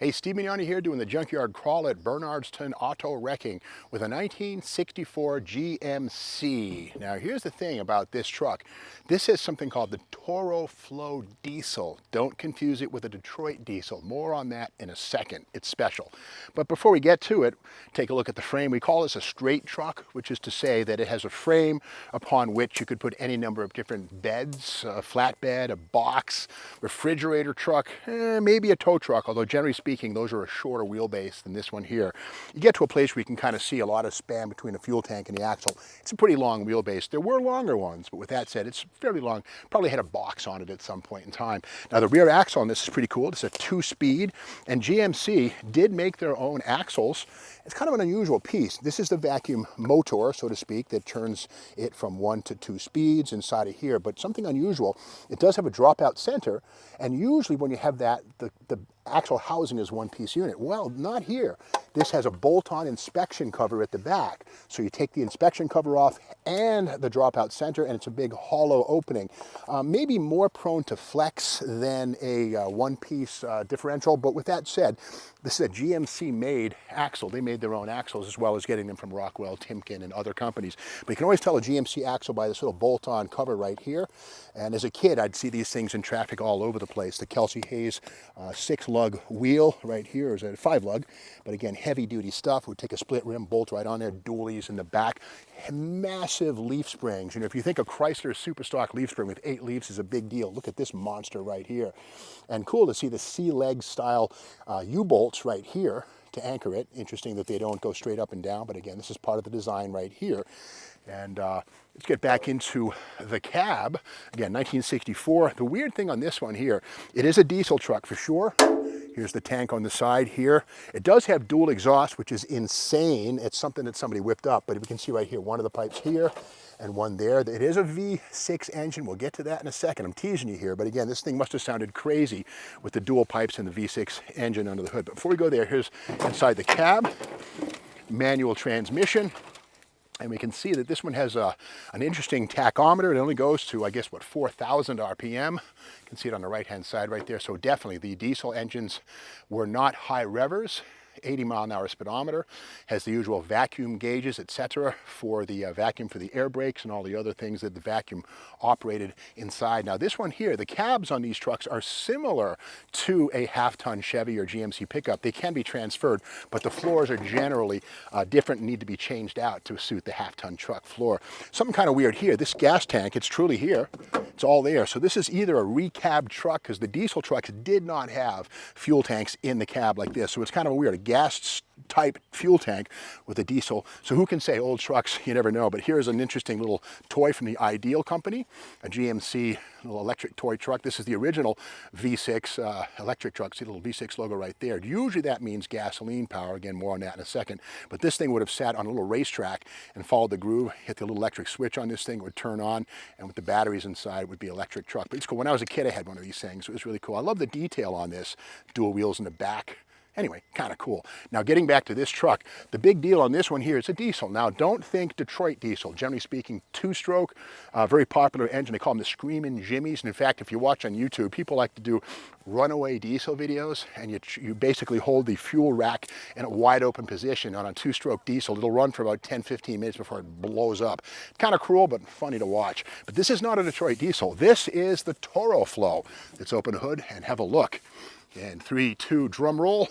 Hey, Steve Mignani here doing the junkyard crawl at Bernardston Auto Wrecking with a 1964 GMC. Now here's the thing about this truck. This is something called the Toro-Flow diesel. Don't confuse it with a Detroit diesel. More on that in a second. It's special. But before we get to it, take a look at the frame. We call this a straight truck, which is to say that it has a frame upon which you could put any number of different beds, a flatbed, a box, refrigerator truck, maybe a tow truck, although generally speaking, those are a shorter wheelbase than this one here. You get to a place where you can kind of see a lot of span between the fuel tank and the axle. It's a pretty long wheelbase. There were longer ones, but with that said, it's fairly long. Probably had a box on it at some point in time. Now the rear axle on this is pretty cool. It's a 2-speed, and GMC did make their own axles. It's kind of an unusual piece. This is the vacuum motor, so to speak, that turns it from 1 to 2 speeds inside of here, but something unusual. It does have a dropout center, and usually when you have that, the axle housing is one-piece unit. Well, not here. This has a bolt-on inspection cover at the back. So you take the inspection cover off and the dropout center, and it's a big hollow opening. Maybe more prone to flex than a one-piece differential, but with that said, this is a GMC-made axle. They made their own axles as well as getting them from Rockwell, Timken, and other companies. But you can always tell a GMC axle by this little bolt-on cover right here. And as a kid, I'd see these things in traffic all over the place. The Kelsey Hayes 6-lug wheel right here is a 5-lug, but again, heavy-duty stuff. Would take a split rim, bolt right on there, dualies in the back, massive leaf springs. You know, if you think a Chrysler Superstock leaf spring with 8 leaves is a big deal, look at this monster right here. And cool to see the C-leg style U-bolts right here to anchor it. Interesting that they don't go straight up and down, but again, this is part of the design right here. And let's get back into the cab. Again, 1964. The weird thing on this one here, it is a diesel truck for sure. Here's the tank on the side here. It does have dual exhaust, which is insane. It's something that somebody whipped up, but we can see right here, one of the pipes here and one there. It is a V6 engine. We'll get to that in a second. I'm teasing you here, but again, this thing must have sounded crazy with the dual pipes and the V6 engine under the hood. But before we go there, here's inside the cab, manual transmission. And we can see that this one has an interesting tachometer. It only goes to, I guess, what, 4,000 RPM. You can see it on the right-hand side right there. So definitely the diesel engines were not high revvers. 80-mile-an-hour speedometer, has the usual vacuum gauges, etc., for the vacuum for the air brakes and all the other things that the vacuum operated inside. Now this one here, the cabs on these trucks are similar to a half-ton Chevy or GMC pickup. They can be transferred, but the floors are generally different and need to be changed out to suit the half-ton truck floor. Something kind of weird here, this gas tank, it's truly here. It's all there. So this is either a recab truck, because the diesel trucks did not have fuel tanks in the cab like this. So it's kind of weird, a gas type fuel tank with a diesel. So who can say old trucks, you never know. But here's an interesting little toy from the Ideal company, a GMC little electric toy truck. This is the original V6 electric truck. See the little V6 logo right there. Usually that means gasoline power. Again, more on that in a second. But this thing would have sat on a little racetrack and followed the groove, hit the little electric switch on this thing, it would turn on, and with the batteries inside, it would be electric truck. But it's cool. When I was a kid, I had one of these things. It was really cool. I love the detail on this. Dual wheels in the back. Anyway, kind of cool. Now getting back to this truck, the big deal on this one here is a diesel. Now don't think Detroit diesel. Generally speaking, 2-stroke, very popular engine. They call them the Screamin' Jimmies. And in fact, if you watch on YouTube, people like to do runaway diesel videos, and you basically hold the fuel rack in a wide open position on a 2-stroke diesel. It'll run for about 10-15 minutes before it blows up. Kind of cruel, but funny to watch. But this is not a Detroit diesel. This is the Toro-Flow. Let's open the hood and have a look. And 3, 2, drum roll.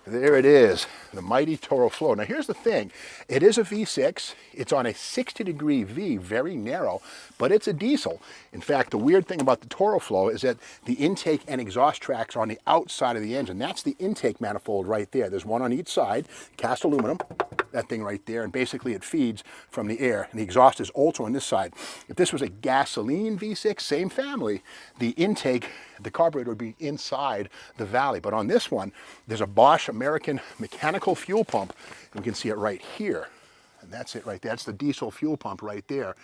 There it is, the mighty Toro-Flow. Now here's the thing, it is a V6, it's on a 60-degree V, very narrow, but it's a diesel. In fact, the weird thing about the Toro-Flow is that the intake and exhaust tracks are on the outside of the engine. That's the intake manifold right there. There's one on each side, cast aluminum, that thing right there, and basically it feeds from the air, and the exhaust is also on this side. If this was a gasoline V6, same family, the intake, the carburetor would be inside the valley. But on this one, there's a Bosch American mechanical fuel pump, and you can see it right here. And that's it right there. That's the diesel fuel pump right there.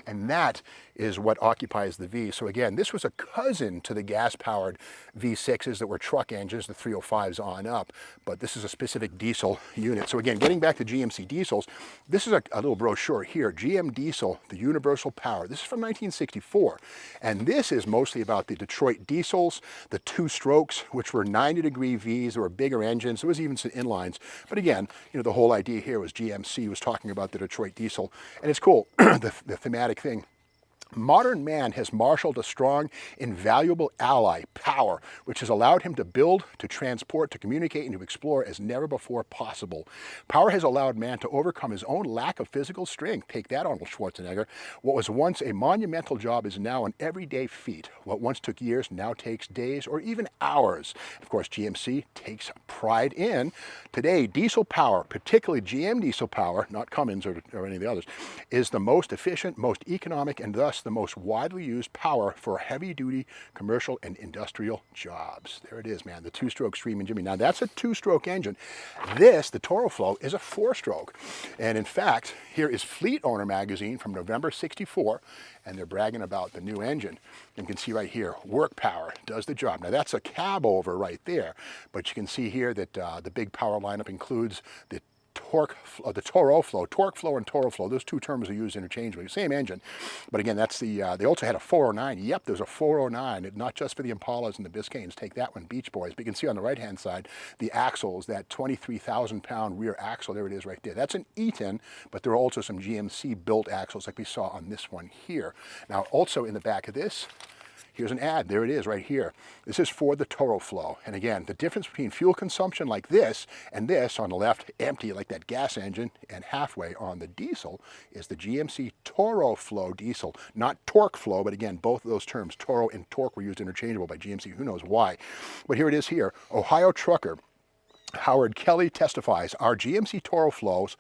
And that is what occupies the V. So again, this was a cousin to the gas-powered V6s that were truck engines, the 305s on up, but this is a specific diesel unit. So again, getting back to GMC diesels, this is a little brochure here, GM Diesel, the Universal Power. This is from 1964, and this is mostly about the Detroit diesels, the two strokes, which were 90-degree Vs. There were bigger engines. There was even some inlines. But again, you know, the whole idea here was GMC was talking about the Detroit diesel, and it's cool, the thematic thing. Modern man has marshaled a strong, invaluable ally, power, which has allowed him to build, to transport, to communicate, and to explore as never before possible. Power has allowed man to overcome his own lack of physical strength. Take that, Arnold Schwarzenegger. What was once a monumental job is now an everyday feat. What once took years now takes days or even hours. Of course, GMC takes pride in. Today, diesel power, particularly GM diesel power, not Cummins or any of the others, is the most efficient, most economic, and thus the most widely used power for heavy-duty commercial and industrial jobs. There it is, man, the two-stroke Stream and Jimmy. Now, that's a two-stroke engine. This, the Toro-Flow, is a four-stroke. And in fact, here is Fleet Owner magazine from November '64, and they're bragging about the new engine. You can see right here, work power does the job. Now, that's a cab over right there, but you can see here that the big power lineup includes the Toro-Flow, Torque-Flow and Toro-Flow. Those two terms are used interchangeably. Same engine, but again, that's the. They also had a 409. Yep, there's a 409. Not just for the Impalas and the Biscaynes. Take that one, Beach Boys. But you can see on the right-hand side the axles, that 23,000-pound rear axle. There it is, right there. That's an Eaton, but there are also some GMC-built axles, like we saw on this one here. Now, also in the back of this, here's an ad. There it is right here. This is for the Toro-Flow. And again, the difference between fuel consumption like this and this on the left, empty like that gas engine, and halfway on the diesel is the GMC Toro-Flow diesel. Not Torque-Flow, but again, both of those terms, Toro and Torque, were used interchangeable by GMC. Who knows why? But here it is here. Ohio trucker Howard Kelly testifies, our GMC Toro-Flows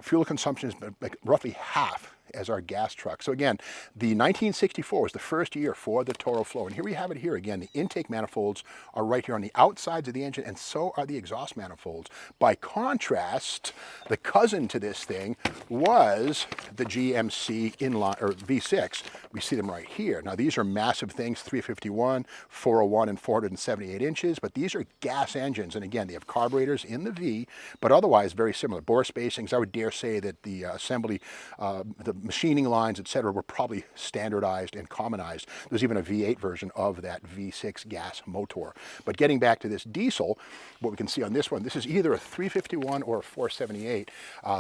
fuel consumption is like roughly half as our gas truck. So again, the 1964 was the first year for the Toro-Flow. And here we have it here again. The intake manifolds are right here on the outsides of the engine, and so are the exhaust manifolds. By contrast, the cousin to this thing was the GMC inline or V6. We see them right here. Now these are massive things, 351, 401, and 478 inches, but these are gas engines. And again, they have carburetors in the V, but otherwise very similar. Bore spacings, I would dare say that the assembly, the machining lines, etc., were probably standardized and commonized. There's even a V8 version of that V6 gas motor. But getting back to this diesel, what we can see on this one, this is either a 351 or a 478.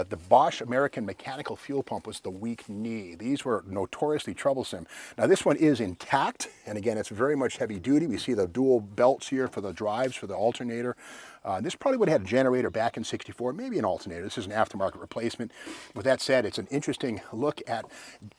The Bosch American mechanical fuel pump was the weak knee. These were notoriously troublesome. Now this one is intact, and again, it's very much heavy duty. We see the dual belts here for the drives, for the alternator. This probably would have had a generator back in '64, maybe an alternator. This is an aftermarket replacement. With that said, it's an interesting look at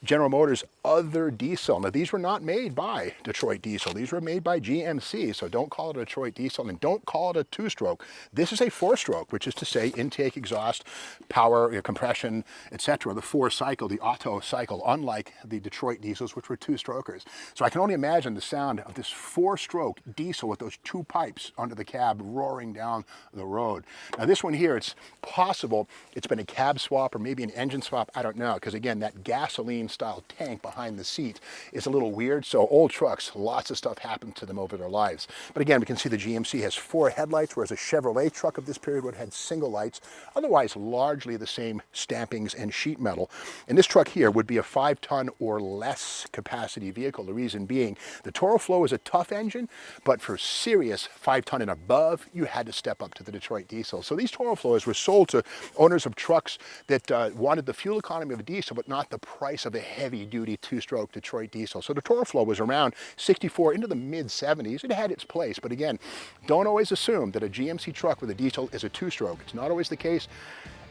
General Motors' other diesel. Now, these were not made by Detroit Diesel. These were made by GMC, so don't call it a Detroit Diesel, and don't call it a two-stroke. This is a four-stroke, which is to say intake, exhaust, power, compression, etc. The four-cycle, the Otto cycle, unlike the Detroit diesels, which were two-strokers. So I can only imagine the sound of this four-stroke diesel with those two pipes under the cab roaring down the road. Now this one here, it's possible it's been a cab swap or maybe an engine swap, I don't know, because again, that gasoline style tank behind the seat is a little weird. So old trucks, lots of stuff happened to them over their lives. But again, we can see the GMC has four headlights, whereas a Chevrolet truck of this period would have had single lights, otherwise largely the same stampings and sheet metal. And this truck here would be a 5-ton or less capacity vehicle. The reason being, the Toro-Flow is a tough engine, but for serious 5-ton and above, you had to step up to the Detroit diesel. So these Toro-Flows were sold to owners of trucks that wanted the fuel economy of a diesel, but not the price of a heavy-duty two-stroke Detroit diesel. So the Toro-Flow was around '64 into the mid-'70s. It had its place, but again, don't always assume that a GMC truck with a diesel is a two-stroke. It's not always the case.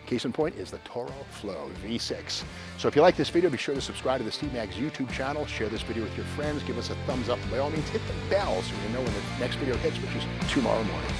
Case in point is the Toro-Flow V6. So if you like this video, be sure to subscribe to the Steve Maggs YouTube channel, share this video with your friends, give us a thumbs up, and by all means hit the bell so you know when the next video hits, which is tomorrow morning.